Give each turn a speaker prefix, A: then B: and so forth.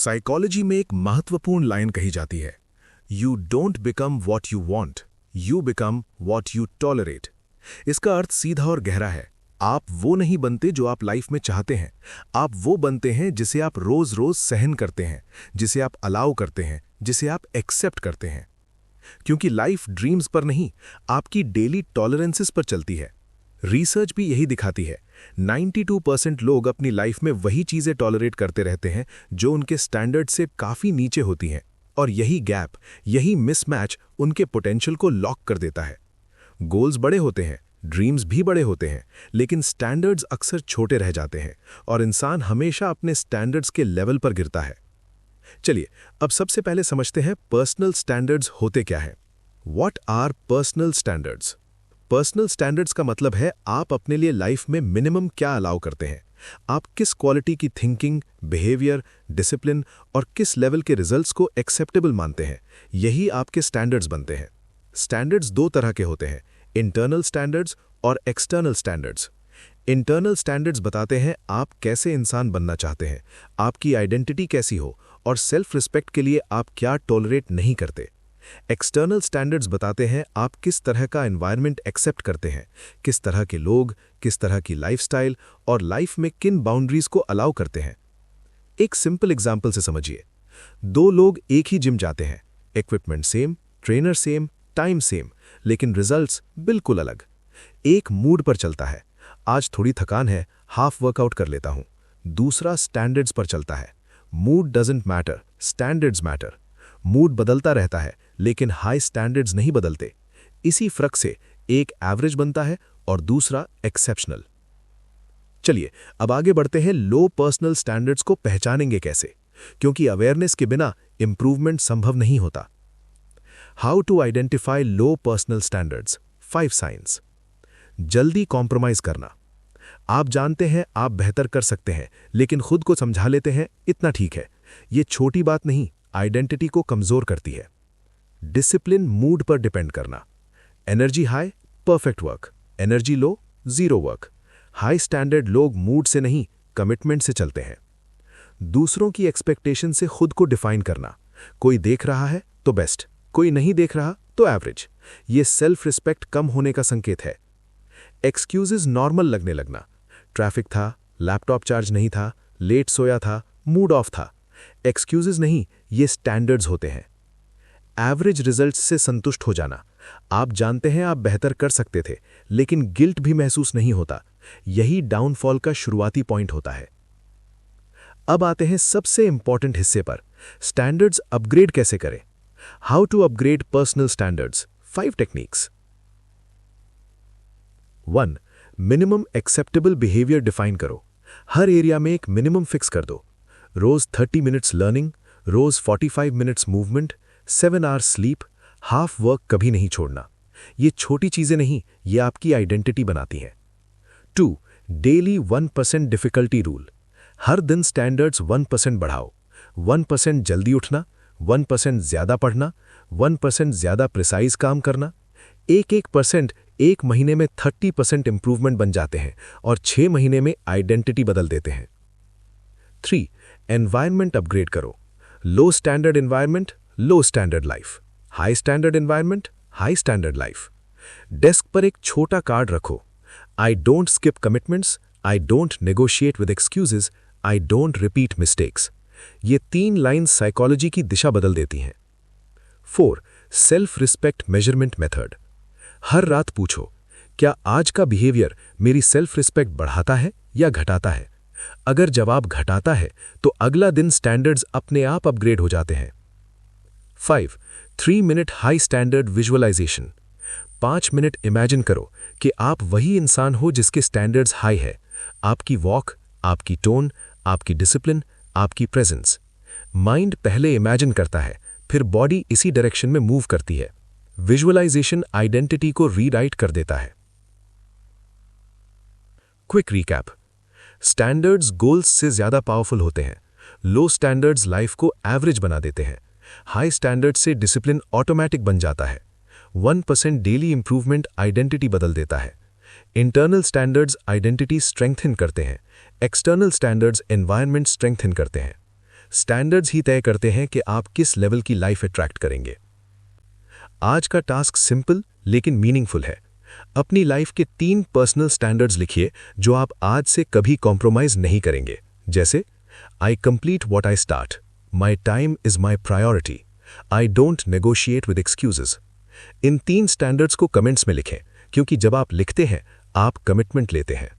A: Psychology में एक महत्वपूर्ण लाइन कही जाती है, you don't become what you want, you become what you tolerate. इसका अर्थ सीधा और गहरा है। आप वो नहीं बनते जो आप लाइफ में चाहते हैं, आप वो बनते हैं जिसे आप रोज रोज सहन करते हैं, जिसे आप अलाउ करते हैं, जिसे आप एक्सेप्ट करते हैं। क्योंकि लाइफ ड्रीम्स पर नहीं, आपकी डेली टॉलरेंसेस पर चलती है। रिसर्च भी यही दिखाती है, 92% लोग अपनी लाइफ में वही चीजें टॉलरेट करते रहते हैं जो उनके स्टैंडर्ड से काफी नीचे होती हैं, और यही गैप, यही मिसमैच उनके पोटेंशियल को लॉक कर देता है। गोल्स बड़े होते हैं, ड्रीम्स भी बड़े होते हैं, लेकिन स्टैंडर्ड्स अक्सर छोटे रह जाते हैं और इंसान हमेशा अपने स्टैंडर्ड्स के लेवल पर गिरता है। चलिए अब सबसे पहले समझते हैं पर्सनल स्टैंडर्ड्स होते क्या हैं। What are personal standards? Personal standards का मतलब है आप अपने लिए लाइफ में मिनिमम क्या अलाउ करते हैं, आप किस क्वालिटी की थिंकिंग, बिहेवियर, डिसिप्लिन और किस लेवल के रिजल्ट्स को एक्सेप्टेबल मानते हैं। यही आपके स्टैंडर्ड्स बनते हैं। स्टैंडर्ड्स दो तरह के होते हैं, इंटरनल स्टैंडर्ड्स और एक्सटर्नल स्टैंडर्ड्स। इंटरनल स्टैंडर्ड्स बताते हैं आप कैसे इंसान बनना चाहते हैं, आपकी आइडेंटिटी कैसी हो और सेल्फ रिस्पेक्ट के लिए आप क्या टॉलरेट नहीं करते। एक्सटर्नल स्टैंडर्ड्स बताते हैं आप किस तरह का एनवायरनमेंट एक्सेप्ट करते हैं, किस तरह के लोग, किस तरह की लाइफस्टाइल और लाइफ में किन बाउंड्रीज को अलाउ करते हैं। एक सिंपल एग्जांपल से समझिए, दो लोग एक ही जिम जाते हैं, equipment same, trainer same, time same, लेकिन रिजल्ट्स बिल्कुल अलग। एक मूड पर चलता है, आज थोड़ी थकान है, हाफ वर्कआउट कर लेता हूं। दूसरा स्टैंडर्ड्स पर चलता है, mood doesn't matter, standards matter. Mood बदलता रहता है लेकिन हाई स्टैंडर्ड्स नहीं बदलते। इसी फर्क से एक एवरेज बनता है और दूसरा एक्सेप्शनल। चलिए अब आगे बढ़ते हैं, लो पर्सनल स्टैंडर्ड्स को पहचानेंगे कैसे, क्योंकि अवेयरनेस के बिना इंप्रूवमेंट संभव नहीं होता। How to identify low personal standards, 5 signs. जल्दी कॉम्प्रोमाइज करना। आप जानते हैं आप बेहतर कर सकते हैं लेकिन खुद को समझा लेते हैं इतना ठीक है। ये छोटी बात नहीं, आइडेंटिटी को कमजोर करती है। डिसिप्लिन मूड पर डिपेंड करना। Energy high, perfect work, energy low, zero work. High standard लोग मूड से नहीं, कमिटमेंट से चलते हैं। दूसरों की एक्सपेक्टेशन से खुद को डिफाइन करना। कोई देख रहा है तो बेस्ट, कोई नहीं देख रहा तो एवरेज। ये सेल्फ रिस्पेक्ट कम होने का संकेत है। एक्सक्यूजेज नॉर्मल लगने लगना। ट्रैफिक था, लैपटॉप चार्ज नहीं था, लेट सोया था, मूड ऑफ था। एक्सक्यूजेज नहीं, ये स्टैंडर्ड्स होते हैं। एवरेज रिजल्ट्स से संतुष्ट हो जाना। आप जानते हैं आप बेहतर कर सकते थे लेकिन गिल्ट भी महसूस नहीं होता। यही डाउनफॉल का शुरुआती पॉइंट होता है। अब आते हैं सबसे इंपॉर्टेंट हिस्से पर, स्टैंडर्ड्स अपग्रेड कैसे करें। How to upgrade personal standards, 5 techniques. 1. Minimum acceptable behaviour define करो। हर एरिया में एक मिनिमम फिक्स कर दो। रोज 30 मिनट्स लर्निंग, रोज 45 minutes movement, 7 hours sleep, half work कभी नहीं छोड़ना। ये छोटी चीजें नहीं, ये आपकी आइडेंटिटी बनाती हैं। 2. Daily 1% difficulty rule. हर दिन स्टैंडर्ड्स 1% बढ़ाओ। 1% जल्दी उठना, 1% ज्यादा पढ़ना, 1% ज्यादा प्रिसाइज काम करना। एक 1% एक महीने में 30% इंप्रूवमेंट बन जाते हैं और 6 महीने में आइडेंटिटी बदल देते हैं। 3. एनवायरनमेंट अपग्रेड करो। Low standard environment, low standard life. High standard environment, high standard life. Desk पर एक छोटा कार्ड रखो, I don't skip commitments, I don't negotiate with excuses, I don't repeat mistakes. ये 3 लाइन साइकोलॉजी की दिशा बदल देती हैं। 4. Self respect measurement method. हर रात पूछो, क्या आज का बिहेवियर मेरी सेल्फ रिस्पेक्ट बढ़ाता है या घटाता है। अगर जवाब घटाता है तो अगला दिन स्टैंडर्ड्स अपने आप अपग्रेड हो जाते हैं। 5. 3 minute high standard visualisation. 5 minute imagine करो कि आप वही इंसान हो जिसके स्टैंडर्ड्स हाई है। आपकी वॉक, आपकी टोन, आपकी डिसिप्लिन, आपकी प्रेजेंस। माइंड पहले इमेजिन करता है, फिर बॉडी इसी डायरेक्शन में मूव करती है। विजुअलाइजेशन आइडेंटिटी को रीराइट कर देता है। Quick recap. स्टैंडर्ड्स गोल्स से ज्यादा पावरफुल होते हैं। लो स्टैंडर्ड्स लाइफ को एवरेज बना देते हैं। हाई स्टैंडर्ड से डिसिप्लिन ऑटोमेटिक बन जाता है। 1% डेली इंप्रूवमेंट आइडेंटिटी बदल देता है। इंटरनल स्टैंडर्ड्स आइडेंटिटी स्ट्रेंथन करते हैं, एक्सटर्नल स्टैंडर्ड्स एनवायरनमेंट स्ट्रेंथन करते हैं। स्टैंडर्ड्स ही तय करते हैं कि आप किस लेवल की लाइफ अट्रैक्ट करेंगे। आज का टास्क सिंपल लेकिन मीनिंगफुल है। अपनी लाइफ के 3 पर्सनल स्टैंडर्ड्स लिखिए जो आप आज से कभी कॉम्प्रोमाइज नहीं करेंगे। जैसे आई complete what I start, my time is my priority, I don't negotiate with excuses. In 3 standards को कमेंट्स में लिखें, क्योंकि जब आप लिखते हैं आप कमिटमेंट लेते हैं।